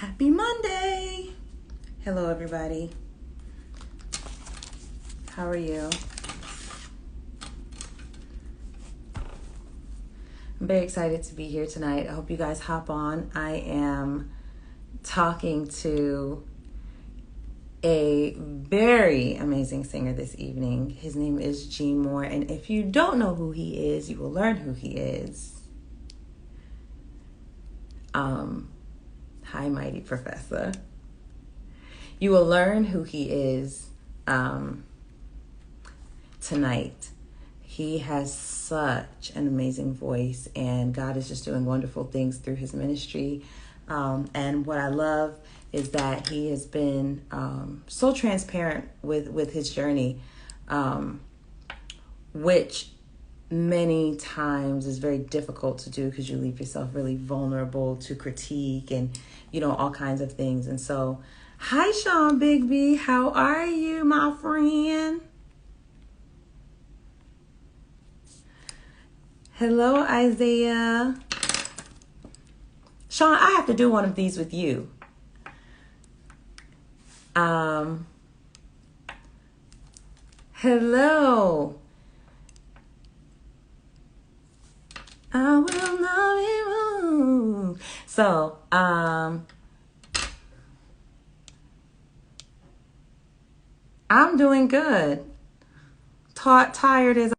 Happy Monday! Hello, everybody. How are you? I'm very excited to be here tonight. I hope you guys hop on. I am talking to a very amazing singer this evening. His name is G Moore, and if you don't know who he is, you will learn who he is. Hi, mighty professor. You will learn who he is tonight. He has such an amazing voice, and God is just doing wonderful things through his ministry. And what I love is that he has been so transparent with his journey, which many times is very difficult to do because you leave yourself really vulnerable to critique and, all kinds of things. And so, hi, Sean Bigby. How are you, my friend? Hello, Isaiah. Sean, I have to do one of these with you. Hello. I will not be moved. So, I'm doing good. Tired as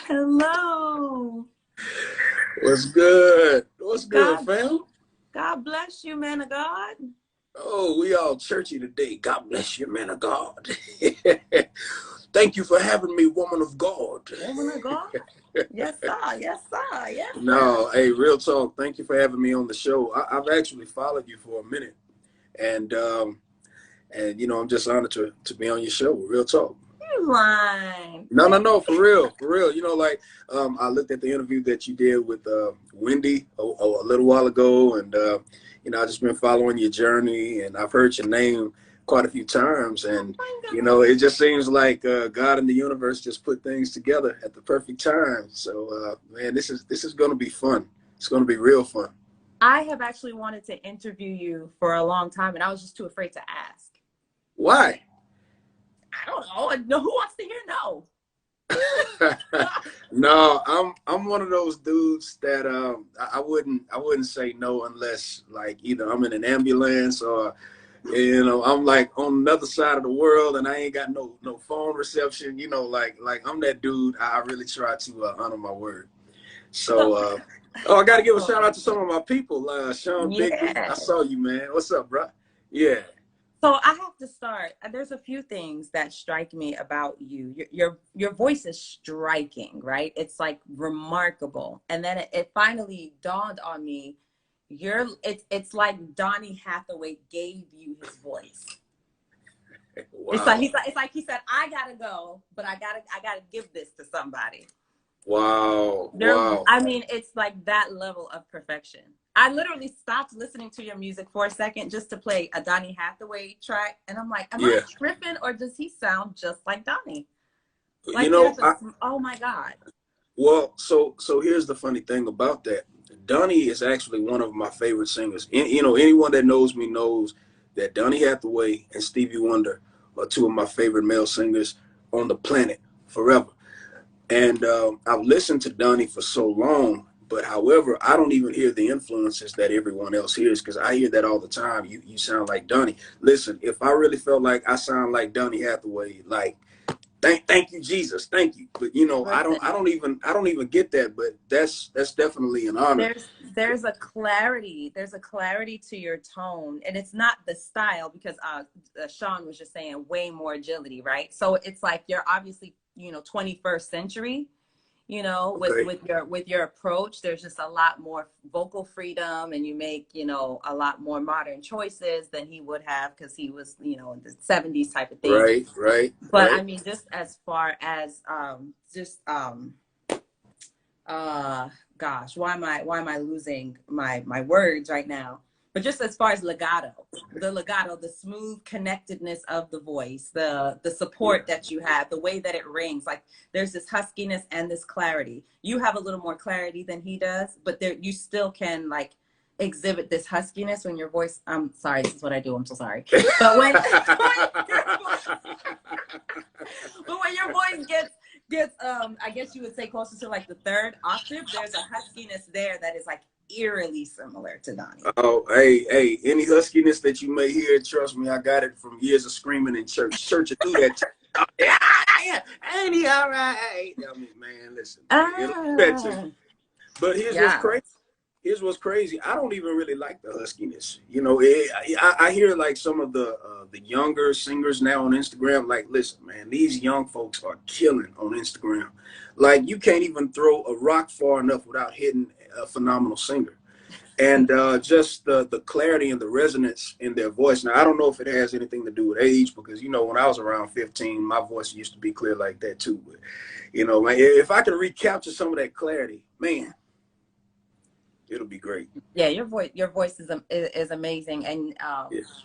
Hello. What's good? What's good, God, fam? God bless you, man of God. Oh, we all churchy today. God bless you, man of God. Thank you for having me, woman of God. Woman of God? Yes, sir. Yes, sir. Yes, sir. No, hey, real talk. Thank you for having me on the show. I've actually followed you for a minute, and I'm just honored to be on your show. Real talk. You lying. No, for real. I looked at the interview that you did with Wendy a little while ago, and I've just been following your journey, and I've heard your name quite a few times, and it just seems like God and the universe just put things together at the perfect time. So, man, this is going to be fun. It's going to be real fun. I have actually wanted to interview you for a long time, and I was just too afraid to ask. Why? I don't know. No, who wants to hear no? No, I'm one of those dudes that I wouldn't say no unless like either I'm in an ambulance or I'm like on another side of the world and I ain't got no phone reception. Like I'm that dude. I really try to honor my word. So I got to give a shout out to some of my people. Sean Bigby, I saw you, man. What's up, bro? Yeah. So I have to start. There's a few things that strike me about you. Your voice is striking, right? It's like remarkable. And then it finally dawned on me. It's like Donny Hathaway gave you his voice. Wow. It's like he said, I gotta go, but I gotta give this to somebody. Wow. I mean, it's like that level of perfection. I literally stopped listening to your music for a second just to play a Donny Hathaway track. And I'm like, am I tripping or does he sound just like Donny? Like, oh my God. Well, so here's the funny thing about that. Donny is actually one of my favorite singers. Anyone that knows me knows that Donny Hathaway and Stevie Wonder are two of my favorite male singers on the planet forever. And I've listened to Donny for so long, but however, I don't even hear the influences that everyone else hears because I hear that all the time. You sound like Donny. Listen, if I really felt like I sound like Donny Hathaway, like thank you, Jesus, thank you. But I don't even get that. But that's definitely an honor. There's a clarity. There's a clarity to your tone, and it's not the style because Sean was just saying way more agility, right? So it's like you're obviously 21st century, with your approach. There's just a lot more vocal freedom, and you make a lot more modern choices than he would have because he was in the 70s type of thing. Right. But I mean, just as far as gosh, why am I losing my words right now? But just as far as legato, the smooth connectedness of the voice, the support that you have, the way that it rings, like there's this huskiness and this clarity. You have a little more clarity than he does, but there you still can like exhibit this huskiness when your voice, I'm sorry, this is what I do, I'm so sorry. But when your voice gets I guess you would say closer to like the third octave, there's a huskiness there that is like eerily similar to Donnie. Oh, hey, any huskiness that you may hear, trust me, I got it from years of screaming in church. Church will do that. Yeah, ain't he all right? I mean, man, listen. It'll do that to you. But here's what's crazy. Here's what's crazy. I don't even really like the huskiness. You know, I hear like some of the younger singers now on Instagram. Like, listen, man, these young folks are killing on Instagram. Like, you can't even throw a rock far enough without hitting a phenomenal singer. And just the clarity and the resonance in their voice. Now, I don't know if it has anything to do with age, because, you know, when I was around 15, my voice used to be clear like that too. But, you know, man, if I can recapture some of that clarity, man, it'll be great. Yeah, your voice is amazing, and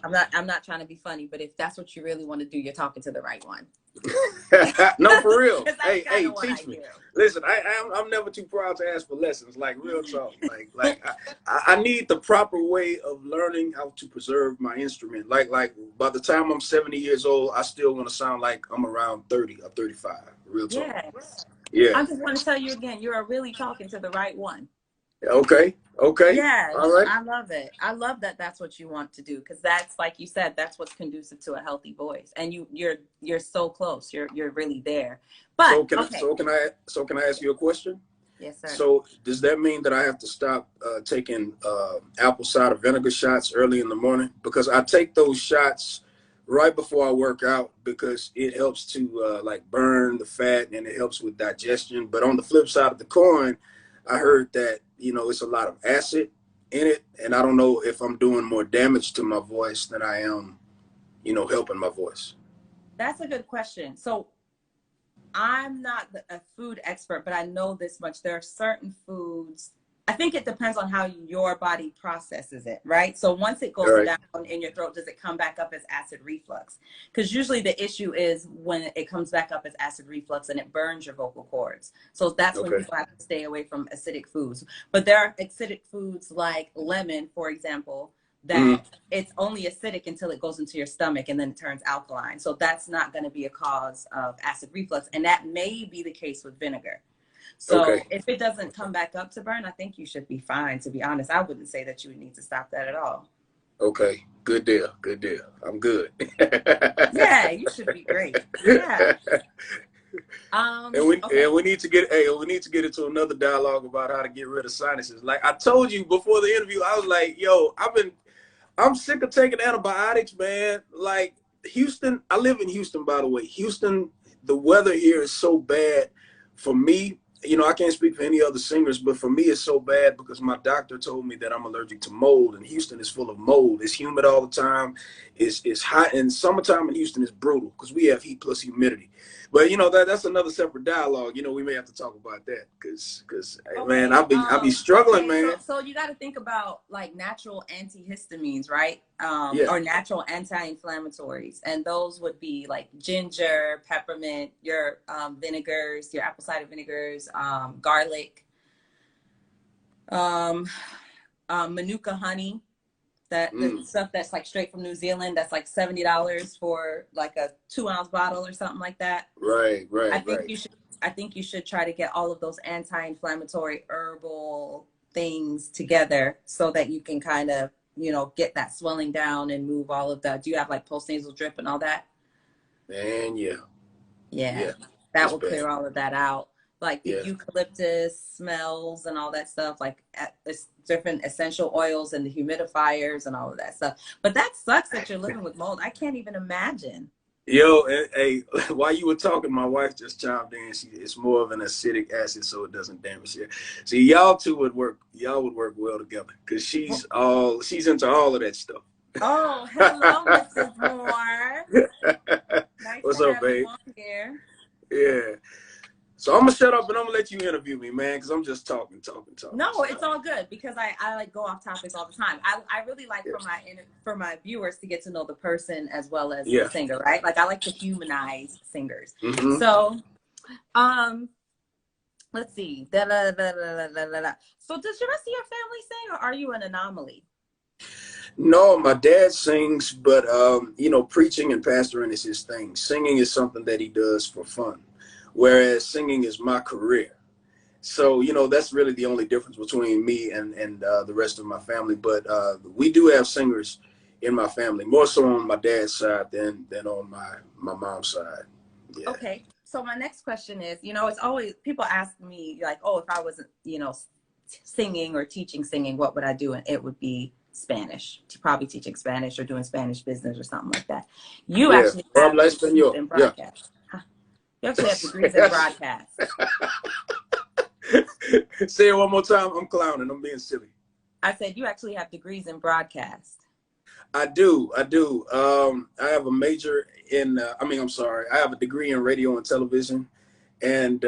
I'm not trying to be funny, but if that's what you really want to do, you're talking to the right one. No, for real. Hey, teach me. Listen, I'm never too proud to ask for lessons. Like, real talk. Like I need the proper way of learning how to preserve my instrument. Like by the time I'm 70 years old, I still want to sound like I'm around 30 or 35. Real talk. Yes. Yeah. I just want to tell you again, you are really talking to the right one. Okay. Yes, all right. I love it. I love that that's what you want to do, because that's, like you said, that's what's conducive to a healthy voice, and you're so close. You're really there. But so can I ask you a question? Yes, sir. So does that mean that I have to stop taking apple cider vinegar shots early in the morning? Because I take those shots right before I work out, because it helps to like burn the fat, and it helps with digestion. But on the flip side of the coin, I heard that, you know, it's a lot of acid in it, and I don't know if I'm doing more damage to my voice than I am, you know, helping my voice. That's a good question. So I'm not a food expert, but I know this much. There are certain foods, I think it depends on how your body processes it, right? So once it goes down in your throat, does it come back up as acid reflux? Because usually the issue is when it comes back up as acid reflux and it burns your vocal cords. So that's when people have to stay away from acidic foods. But there are acidic foods like lemon, for example, that it's only acidic until it goes into your stomach and then it turns alkaline. So that's not going to be a cause of acid reflux. And that may be the case with vinegar. So if it doesn't come back up to burn, I think you should be fine, to be honest. I wouldn't say that you would need to stop that at all. Okay. Good deal. I'm good. Yeah, you should be great. Yeah. And we need to get into another dialogue about how to get rid of sinuses. Like I told you before the interview, I was like, yo, I'm sick of taking antibiotics, man. Like Houston, I live in Houston, by the way. Houston, the weather here is so bad for me. You know, I can't speak for any other singers, but for me, it's so bad because my doctor told me that I'm allergic to mold, and Houston is full of mold. It's humid all the time. It's hot, and summertime in Houston is brutal because we have heat plus humidity. But you know, that's another separate dialogue. You know, we may have to talk about that because man, I'll be struggling, man. So you got to think about like natural antihistamines, right? Or natural anti-inflammatories, and those would be like ginger, peppermint, your vinegars, your apple cider vinegars, garlic, manuka honey. The stuff that's like straight from New Zealand, that's like $70 for like a 2-ounce bottle or something like that. Right. I think you should try to get all of those anti-inflammatory herbal things together so that you can kind of, you know, get that swelling down and move all of that. Do you have like post-nasal drip and all that? Man, yeah. That will clear all of that out. Like the eucalyptus smells and all that stuff, like different essential oils and the humidifiers and all of that stuff. But that sucks that you're living with mold. I can't even imagine. Yo, hey, while you were talking, my wife just chimed in. It's more of an acidic acid, so it doesn't damage it. See, y'all two would work. Y'all would work well together because she's into all of that stuff. Oh, hello, Mrs. Moore. Nice. What's up, babe? Here. Yeah. So I'm gonna shut up and I'm gonna let you interview me, man, because I'm just talking. No, it's all good because I like go off topic all the time. I really like for my viewers to get to know the person as well as the singer, right? Like I like to humanize singers. Mm-hmm. So, let's see. So does the rest of your family sing, or are you an anomaly? No, my dad sings, but you know, preaching and pastoring is his thing. Singing is something that he does for fun, whereas singing is my career. So, you know, that's really the only difference between me and the rest of my family. But we do have singers in my family, more so on my dad's side than on my mom's side. Yeah. Okay. So my next question is, you know, it's always people ask me like, oh, if I wasn't, you know, singing or teaching singing, what would I do? And it would be Spanish, probably teaching Spanish or doing Spanish business or something like that. You actually have degrees in broadcast. Huh. You actually have degrees in broadcast. Say it one more time. I'm clowning. I'm being silly. I said you actually have degrees in broadcast. I do. I have a major in, I have a degree in radio and television. And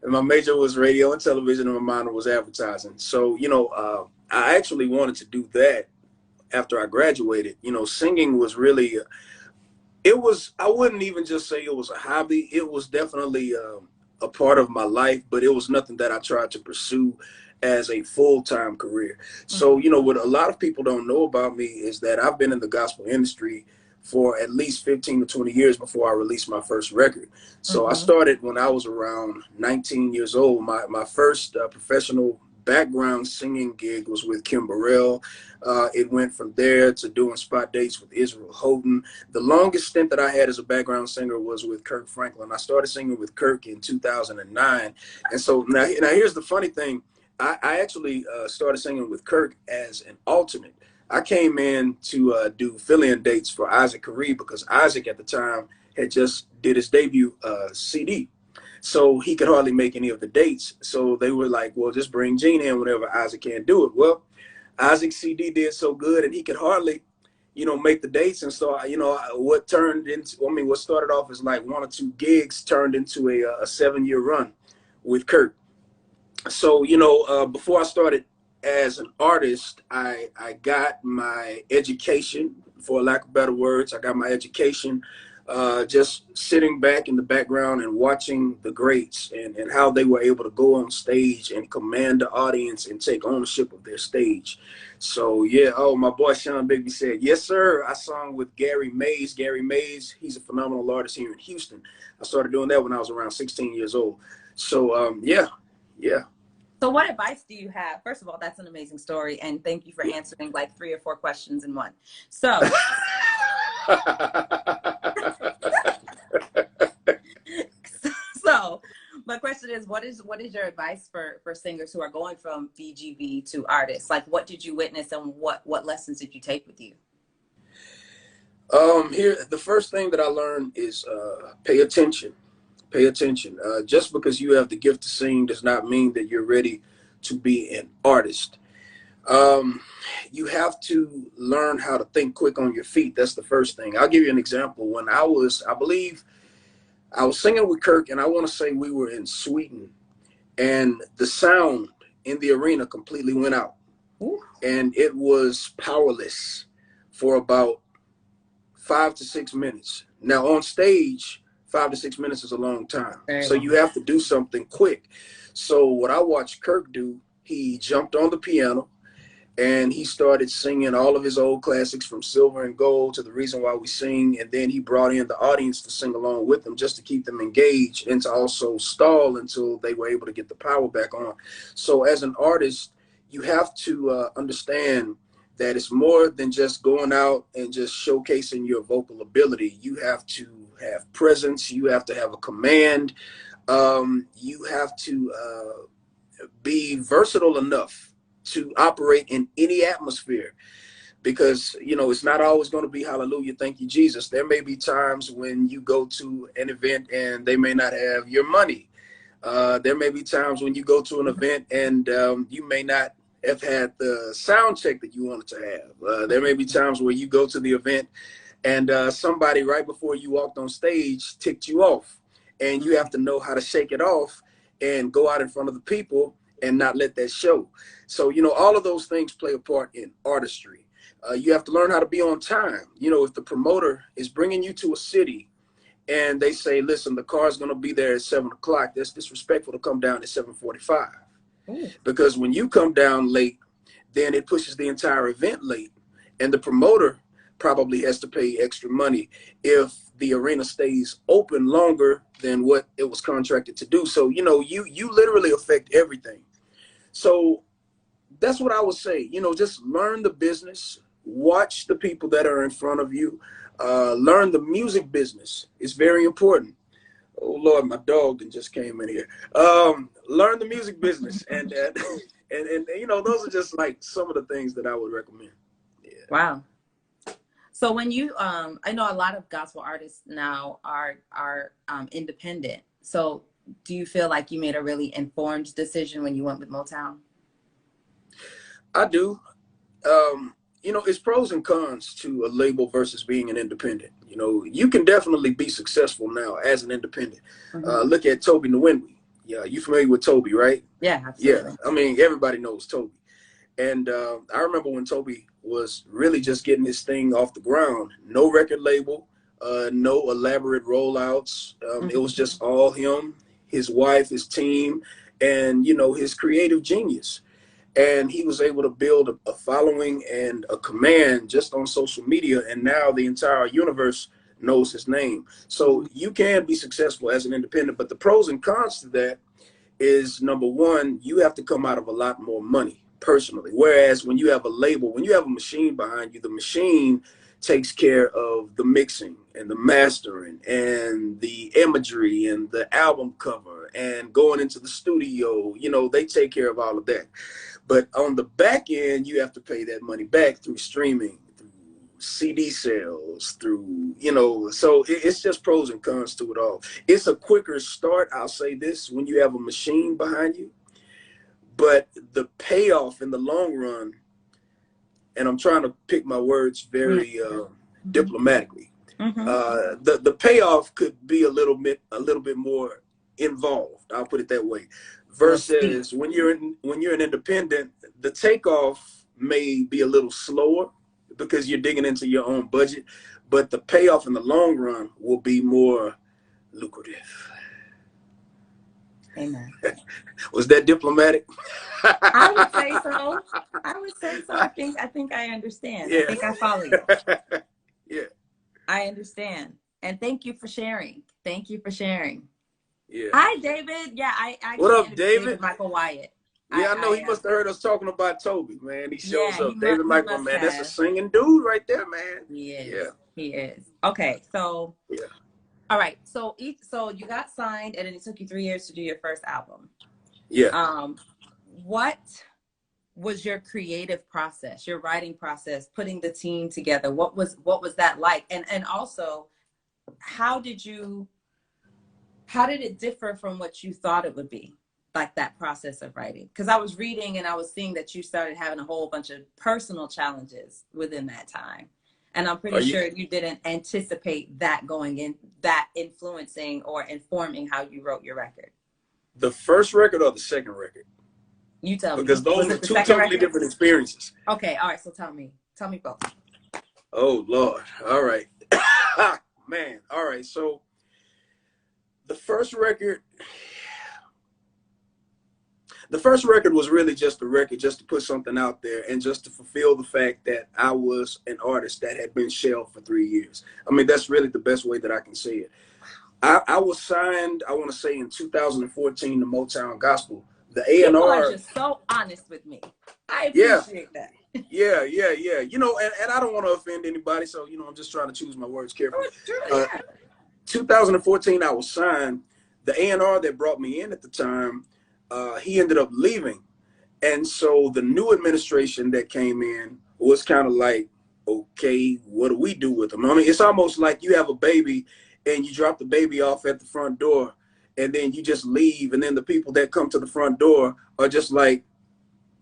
my major was radio and television, and my minor was advertising. So, you know, I actually wanted to do that after I graduated. You know, singing was really, I wouldn't even just say it was a hobby. It was definitely a part of my life, but it was nothing that I tried to pursue as a full-time career. So, you know, what a lot of people don't know about me is that I've been in the gospel industry for at least 15 to 20 years before I released my first record. So I started when I was around 19 years old. My first professional background singing gig was with Kim Burrell. It went from there to doing spot dates with Israel Houghton. The longest stint that I had as a background singer was with Kirk Franklin. I started singing with Kirk in 2009. And so now here's the funny thing. I actually started singing with Kirk as an alternate. I came in to do fill-in dates for Isaac Caree because Isaac at the time had just did his debut CD. So he could hardly make any of the dates. So they were like, well, just bring Gene in whenever Isaac can't do it. Well, Isaac's CD did so good and he could hardly, you know, make the dates. And so, you know, what started off as like 1 or 2 gigs turned into a 7-year run with Kirk. So, you know, before I started as an artist, I got my education, for lack of better words. I got my education just sitting back in the background and watching the greats and how they were able to go on stage and command the audience and take ownership of their stage. So, yeah, my boy Sean Bigby said, yes, sir. I sung with Gary Mays. Gary Mays, he's a phenomenal artist here in Houston. I started doing that when I was around 16 years old. So, yeah. So what advice do you have? First of all, that's an amazing story. And thank you for answering like 3 or 4 questions in one. So, my question is, what is your advice for singers who are going from BGV to artists? Like, what did you witness and what lessons did you take with you? Here, the first thing that I learned is pay attention. Pay attention. Just because you have the gift to sing does not mean that you're ready to be an artist. You have to learn how to think quick on your feet. That's the first thing. I'll give you an example. When I believe I was singing with Kirk, and I want to say we were in Sweden, and the sound in the arena completely went out. Ooh. And it was powerless for about 5 to 6 minutes. Now on stage, 5 to 6 minutes is a long time. So you have to do something quick. So what I watched Kirk do, he jumped on the piano and he started singing all of his old classics from Silver and Gold to The Reason Why We Sing. And then he brought in the audience to sing along with them just to keep them engaged and to also stall until they were able to get the power back on. So as an artist, you have to understand that it's more than just going out and just showcasing your vocal ability. You have to have presence. You have to have a command. You have to be versatile enough to operate in any atmosphere, because, you know, it's not always going to be hallelujah, thank you, Jesus. There may be times when you go to an event and they may not have your money. There may be times when you go to an event and you may not have had the sound check that you wanted to have. There may be times where you go to the event and somebody right before you walked on stage ticked you off. and you have to know how to shake it off and go out in front of the people and not let that show. So, you know, all of those things play a part in artistry. You have to learn how to be on time. You know, if the promoter is bringing you to a city and they say, listen, the car's going to be there at 7 o'clock, that's disrespectful to come down at 7:45. Because when you come down late, then it pushes the entire event late. And the promoter probably has to pay extra money if the arena stays open longer than what it was contracted to do. So, you know, you literally affect everything. So that's what I would say. You know, just learn the business, watch the people that are in front of you, learn the music business. It's very important. Oh Lord, my dog just came in here. Learn the music business, and you know, those are just like some of the things that I would recommend. Yeah. Wow. So when you, I know a lot of gospel artists now are independent. So do you feel like you made a really informed decision when you went with Motown? I do. You know, it's pros and cons to a label versus being an independent. You know, you can definitely be successful now as an independent. Look at Toby Nwigwe. Yeah, you familiar with Toby, right? Yeah, absolutely. Yeah, I mean, everybody knows Toby. And I remember when Toby was really just getting his thing off the ground. No record label, no elaborate rollouts. It was just all him, his wife, his team, and, you know, his creative genius. And he was able to build a following and a command just on social media. And now the entire universe knows his name. So you can be successful as an independent. But the pros and cons to that is, number one, you have to come out of a lot more money personally. Whereas when you have a label, when you have a machine behind you, the machine takes care of the mixing and the mastering and the imagery and the album cover and going into the studio. You know, they take care of all of that. But on the back end, you have to pay that money back through streaming, through CD sales, through, you know, so it's just pros and cons to it all. It's a quicker start, I'll say this, when you have a machine behind you. But the payoff in the long run, and I'm trying to pick my words very diplomatically, the payoff could be a little bit more involved. I'll put it that way. Versus when you're an independent, the takeoff may be a little slower because you're digging into your own budget, but the payoff in the long run will be more lucrative. Amen. Was that diplomatic? I would say so. I think I understand. Yeah. I think I follow you. Yeah. I understand. And thank you for sharing. Thank you for sharing. Yeah. Hi, David. Yeah, I what up, David? Michael Wyatt. Yeah, I know he must have heard us talking about Toby, man. He shows up. David Michael, man, that's a singing dude right there, man. He is. Yeah. He is. Okay, so yeah. All right. So you got signed, and then it took you 3 years to do your first album. Yeah. What was your creative process, your writing process, putting the team together? What was that like? And also, how did it differ from what you thought it would be, like that process of writing? Because I was reading and I was seeing that you started having a whole bunch of personal challenges within that time. And I'm pretty sure you didn't anticipate that going in, that influencing or informing how you wrote your record. The first record or the second record? You tell me. Because those are two totally different experiences. Okay, all right, so tell me both. Oh, Lord. All right. Man, all right, so the first record was really just a record, just to put something out there and just to fulfill the fact that I was an artist that had been shelved for 3 years. I mean, that's really the best way that I can say it. I was signed, I want to say, in 2014 to Motown Gospel. The A&R. People are just so honest with me. I appreciate that. Yeah. You know, and I don't want to offend anybody, so, you know, I'm just trying to choose my words carefully. 2014, I was signed. The A&R that brought me in at the time, he ended up leaving. And so the new administration that came in was kind of like, okay, what do we do with him? I mean, it's almost like you have a baby and you drop the baby off at the front door and then you just leave. And then the people that come to the front door are just like,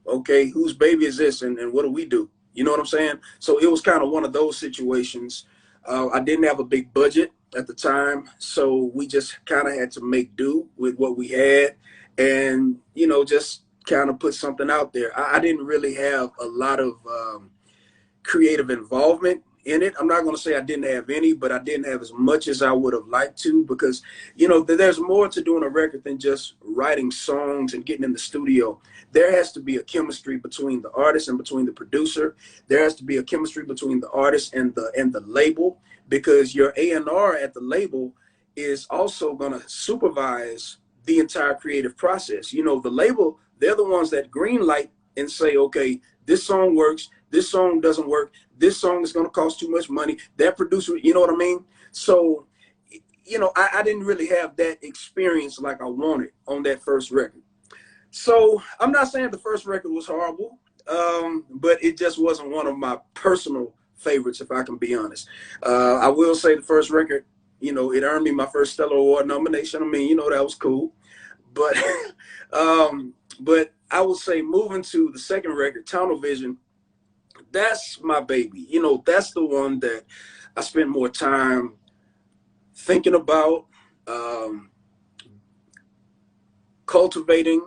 okay, whose baby is this? And what do we do? You know what I'm saying? So it was kind of one of those situations. I didn't have a big budget. at the time, so we just kind of had to make do with what we had, and you know, just kind of put something out there. I didn't really have a lot of creative involvement in it. I'm not going to say I didn't have any, but I didn't have as much as I would have liked to, because, you know, there's more to doing a record than just writing songs and getting in the studio. There has to be a chemistry between the artist and between the producer. There has to be a chemistry between the artist and the label, because your A&R at the label is also going to supervise the entire creative process. You know, the label, they're the ones that green light and say, okay, this song works, this song doesn't work, this song is going to cost too much money, that producer, you know what I mean? So, you know, I didn't really have that experience like I wanted on that first record. So I'm not saying the first record was horrible, but it just wasn't one of my personal favorites, if I can be honest. I will say the first record, you know, it earned me my first Stellar Award nomination. I mean, you know, that was cool. But but I would say moving to the second record, Tunnel Vision, that's my baby. You know, that's the one that I spent more time thinking about, cultivating,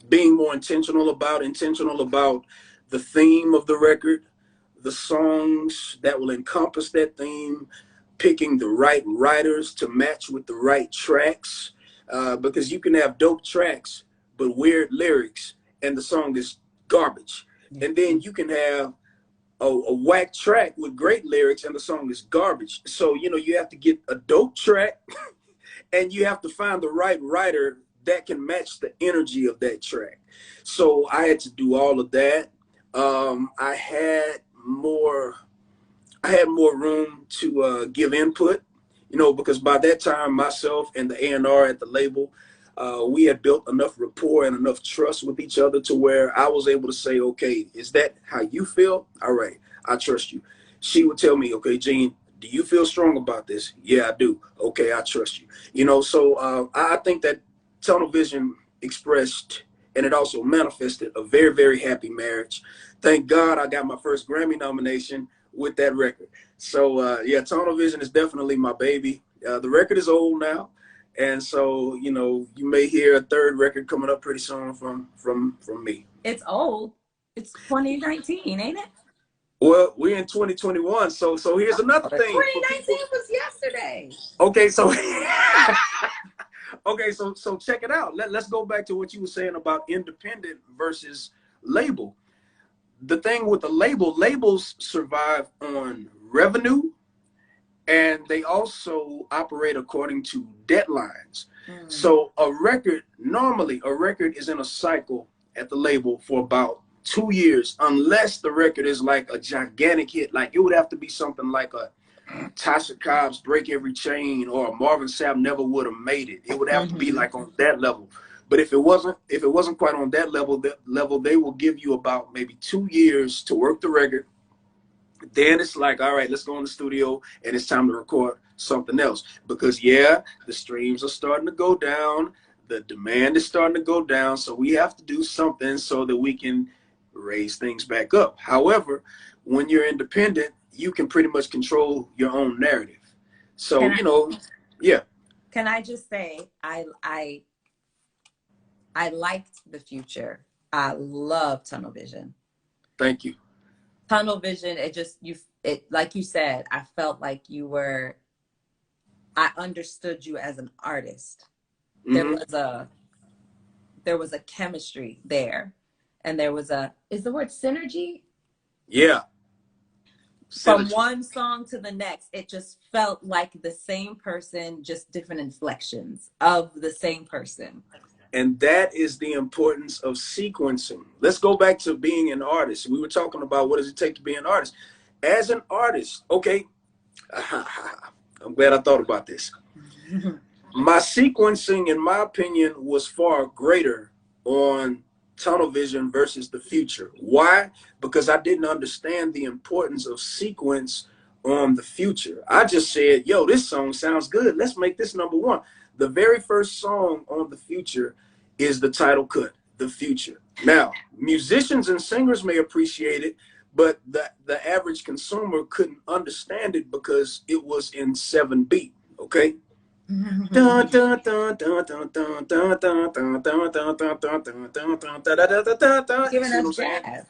being more intentional about the theme of the record, the songs that will encompass that theme, picking the right writers to match with the right tracks, because you can have dope tracks but weird lyrics and the song is garbage. And then you can have a whack track with great lyrics and the song is garbage. So, you know, you have to get a dope track and you have to find the right writer that can match the energy of that track. So I had to do all of that. I had more room to give input, you know, because by that time, myself and the A&R at the label, we had built enough rapport and enough trust with each other to where I was able to say, okay, is that how you feel? All right, I trust you. She would tell me, okay, Gene, do you feel strong about this? Yeah, I do. Okay, I trust you. You know, so I think that Tunnel Vision expressed, and it also manifested, a very, very happy marriage. Thank God I got my first Grammy nomination with that record. So yeah, Tunnel Vision is definitely my baby. The record is old now. And so, you know, you may hear a third record coming up pretty soon from me. It's old. It's 2019, ain't it? Well, we're in 2021, so here's another thing. 2019 was yesterday. Okay, so okay, so check it out. Let's go back to what you were saying about independent versus label. The thing with the labels survive on revenue, and they also operate according to deadlines. So normally a record is in a cycle at the label for about 2 years, unless the record is like a gigantic hit. Like it would have to be something like a Tasha Cobb's Break Every Chain or Marvin Sapp Never Would Have Made It. It would have to be like on that level. But if it wasn't quite on that level, they will give you about maybe 2 years to work the record. Then it's like, all right, let's go in the studio and it's time to record something else. Because yeah, the streams are starting to go down. The demand is starting to go down. So we have to do something so that we can raise things back up. However, when you're independent, you can pretty much control your own narrative. So, you know, yeah. Can I just say, I liked The Future. I love Tunnel Vision. Thank you. Tunnel Vision, it like you said, I felt like I understood you as an artist. There was a chemistry there, and there was is the word synergy? Yeah. From one song to the next, it just felt like the same person, just different inflections of the same person. And that is the importance of sequencing. Let's go back to being an artist. We were talking about what does it take to be an artist. As an artist, okay, I'm glad I thought about this. My sequencing, in my opinion, was far greater on Tunnel Vision versus The Future. Why? Because I didn't understand the importance of sequence on The Future. I just said, yo, this song sounds good. Let's make this #1. The very first song on The Future is the title cut, The Future. Now, musicians and singers may appreciate it, but the average consumer couldn't understand it because it was in 7 beat. Okay. Giving us jazz.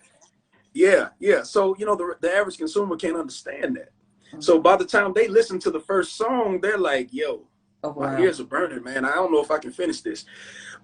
Yeah, yeah. So, the average consumer can't understand that. So by the time they listen to the first song, they're like, yo, my ears are burning, man. I don't know if I can finish this.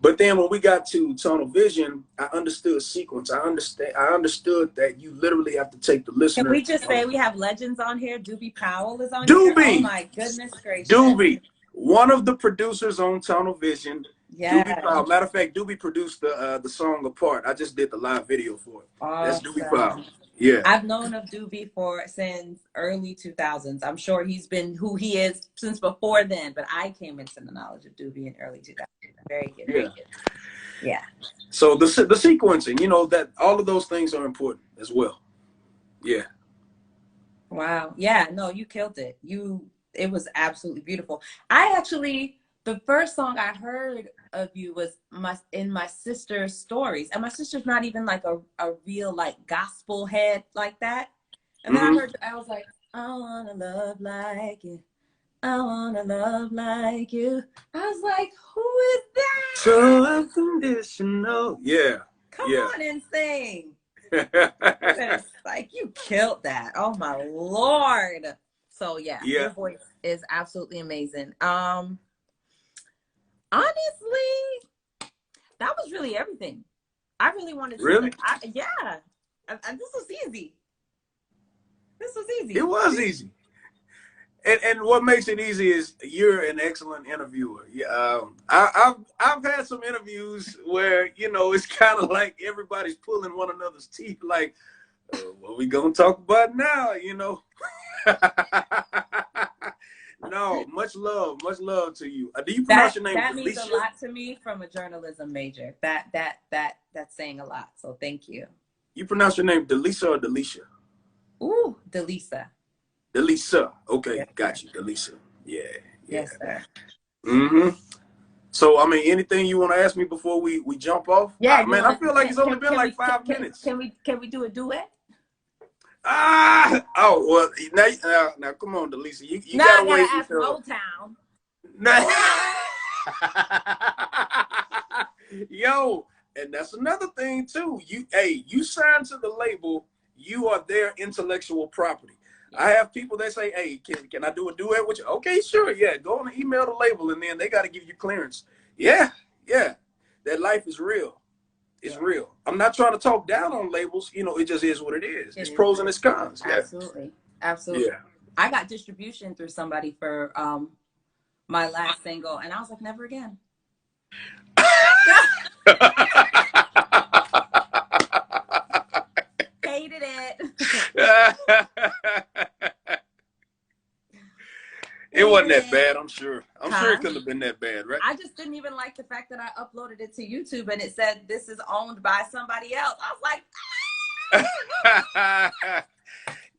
But then when we got to Tunnel Vision, I understood sequence. I understood that you literally have to take the listener. Can we just say we have legends on here? Doobie Powell is on here. Oh my goodness gracious. Doobie, one of the producers on Tunnel Vision. Yeah. Doobie Powell. Matter of fact, Doobie produced the song Apart. I just did the live video for it. That's Doobie Powell. Yeah. I've known of Doobie since early 2000s. I'm sure he's been who he is since before then, but I came into the knowledge of Doobie in early 2000s. Very good. Very good. Yeah. So the sequencing, that all of those things are important as well. Yeah. Wow. Yeah. No, you killed it. It was absolutely beautiful. The first song I heard of you was in my sister's stories, and my sister's not even like a real like gospel head like that. And then I was like, I wanna love like you. I wanna love like you. I was like, who is that? So unconditional. Yeah. Come on and sing. Like, you killed that. Oh my Lord. So yeah, your voice is absolutely amazing. Honestly, that was really everything. I really wanted to. Really? This was easy. It was easy. And what makes it easy is you're an excellent interviewer. Yeah, I've had some interviews where it's kind of like everybody's pulling one another's teeth. Like, what we gonna talk about now? No, much love to you. Do you pronounce your name? That means a lot to me from a journalism major. That's saying a lot. So thank you. You pronounce your name Dileesa or Dileesa? Ooh, Dileesa. Dileesa. Okay, yes, got you, Dileesa. Yeah. Yes, sir. So, I mean, anything you want to ask me before we jump off? Yeah, man, I feel like it's only been like 5 minutes. Can we do a duet? Oh, well, now come on, Dileesa. You gotta wait ask Motown. Yo, and that's another thing too. You signed to the label. You are their intellectual property. I have people that say, hey, can I do a duet with you? Okay, sure. Yeah, go on and email the label, and then they got to give you clearance. Yeah. That life is real. It's real. I'm not trying to talk down on labels. It just is what it is. It's pros and it's cons. Absolutely. Yeah. I got distribution through somebody for my last single, and I was like, never again. Hated it. It wasn't that bad, I'm sure. I'm sure it couldn't have been that bad, right? I just didn't even like the fact that I uploaded it to YouTube and it said this is owned by somebody else. I was like,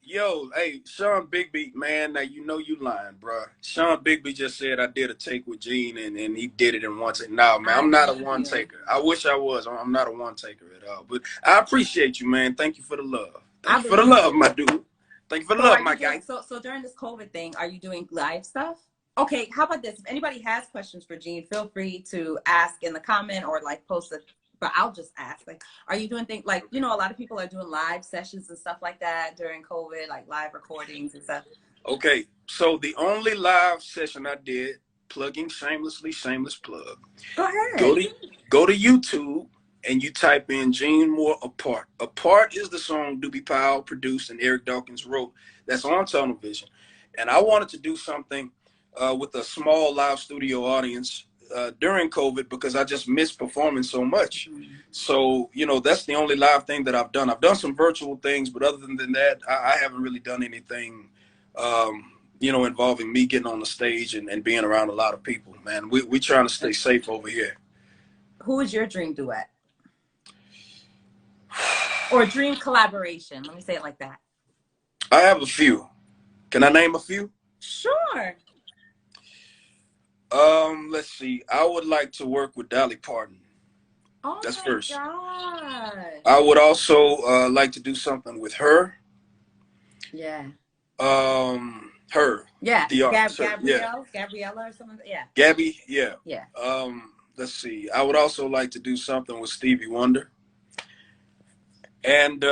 yo, hey, Sean Bigby, man, now you lying, bro. Sean Bigby just said I did a take with Gene and he did it in one take. No, man, I'm not a one taker. I wish I was. I'm not a one taker at all. But I appreciate you, man. Thank you for the love. Thank you for the love, my dude. Thank you for the love, my guy. So during this COVID thing, are you doing live stuff? Okay, how about this? If anybody has questions for Gene, feel free to ask in the comment or like post it. But I'll just ask, like, are you doing things like, a lot of people are doing live sessions and stuff like that during COVID, like live recordings and stuff? Okay, so the only live session I did, plugging shamelessly, shameless plug. Go ahead. Go to YouTube and you type in Gene Moore Apart. Apart is the song Doobie Powell produced and Eric Dawkins wrote. That's on Tunnel Vision. And I wanted to do something with a small live studio audience during COVID because I just missed performing so much. So, that's the only live thing that I've done. I've done some virtual things, but other than that, I haven't really done anything, involving me getting on the stage and being around a lot of people, man. We trying to stay safe over here. Who is your dream duet? Or dream collaboration? Let me say it like that. I have a few. Can I name a few? Sure. Let's see. I would like to work with Dolly Parton. Oh That's my first. God. I would also like to do something with her. Yeah. Her. Yeah. The artist. Yeah. Gabriella or something. Yeah. Gabby. Yeah. Yeah. Let's see. I would also like to do something with Stevie Wonder. And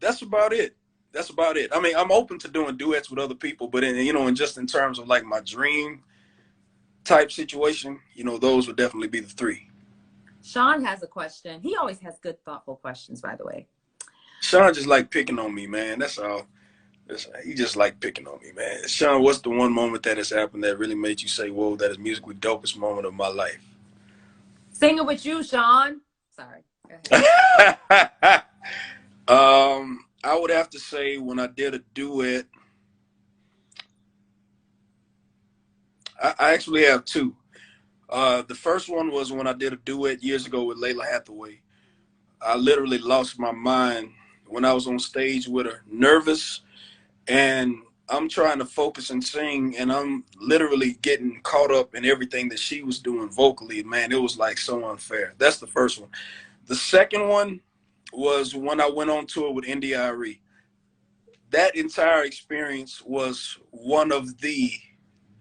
that's about it. That's about it. I mean, I'm open to doing duets with other people, but in just in terms of like my dream type situation, those would definitely be the three. Sean has a question. He always has good, thoughtful questions, by the way. Sean just like picking on me, man. That's all. He just like picking on me, man. Sean, what's the one moment that has happened that really made you say, whoa, that is musically dopest moment of my life? Singing with you, Sean. Sorry. I would have to say when I did a duet, I actually have two. The first one was when I did a duet years ago with Layla Hathaway. I literally lost my mind when I was on stage with her, nervous, and I'm trying to focus and sing, and I'm literally getting caught up in everything that she was doing vocally. Man, it was like so unfair. That's the first one. The second one was when I went on tour with India.Arie. That entire experience was one of the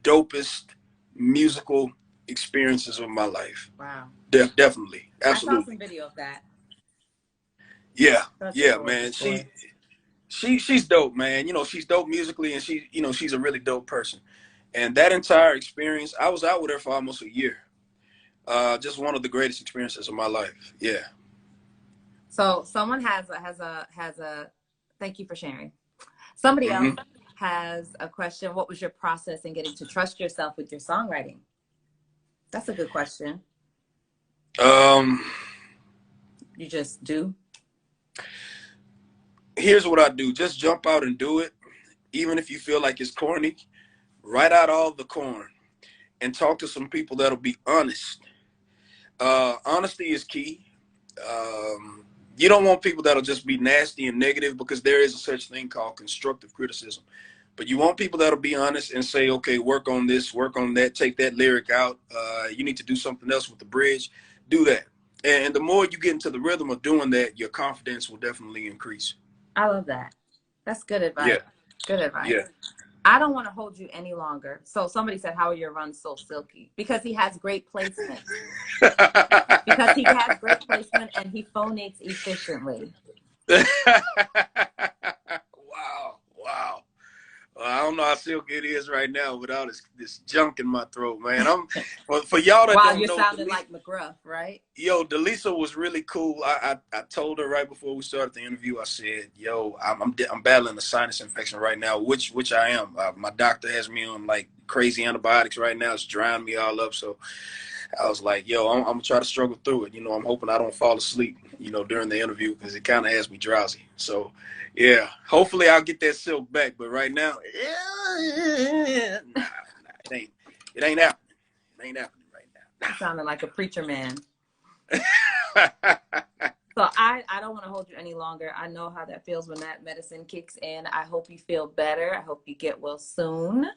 dopest musical experiences of my life. Wow. Definitely. Absolutely. I saw some video of that. Yeah. Yeah, man. She's dope, man. She's dope musically, and she's a really dope person. And that entire experience, I was out with her for almost a year. Just one of the greatest experiences of my life. Yeah. So someone has a thank you for sharing. Somebody else has a question. What was your process in getting to trust yourself with your songwriting? That's a good question. You just do? Here's what I do. Just jump out and do it. Even if you feel like it's corny, write out all the corn and talk to some people that'll be honest. Honesty is key. You don't want people that'll just be nasty and negative, because there is a such thing called constructive criticism. But you want people that'll be honest and say, okay, work on this, work on that, take that lyric out. You need to do something else with the bridge. Do that. And the more you get into the rhythm of doing that, your confidence will definitely increase. I love that. That's good advice. Yeah. Good advice. Yeah. I don't want to hold you any longer. So somebody said, how are your runs so silky? Because he has great placement. Because he has great placement and he phonates efficiently. Wow. I don't know how silky it is right now without this junk in my throat, man. For y'all that don't know, you're sounding like McGruff, right? Yo, Dileesa was really cool. I told her right before we started the interview, I said, yo, I'm battling a sinus infection right now, which I am. My doctor has me on like crazy antibiotics right now. It's drying me all up. So I was like, yo, I'm gonna try to struggle through it. I'm hoping I don't fall asleep, during the interview, because it kind of has me drowsy. So yeah, hopefully I'll get that silk back. But right now, it ain't happening. It ain't happening right now. You sounding like a preacher man. So I don't want to hold you any longer. I know how that feels when that medicine kicks in. I hope you feel better. I hope you get well soon.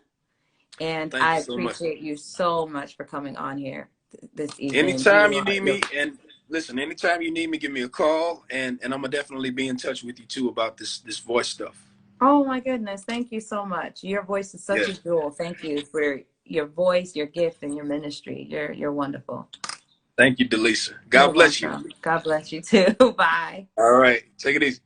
And I appreciate you so much for coming on here this evening. Anytime you need me, and listen, anytime you need me, give me a call, and I'm gonna definitely be in touch with you too about this voice stuff. Oh my goodness, thank you so much. Your voice is such a jewel. Thank you for your voice, your gift, and your ministry. You're wonderful. Thank you, Dileesa. God bless you. God bless you too. Bye. All right, take it easy.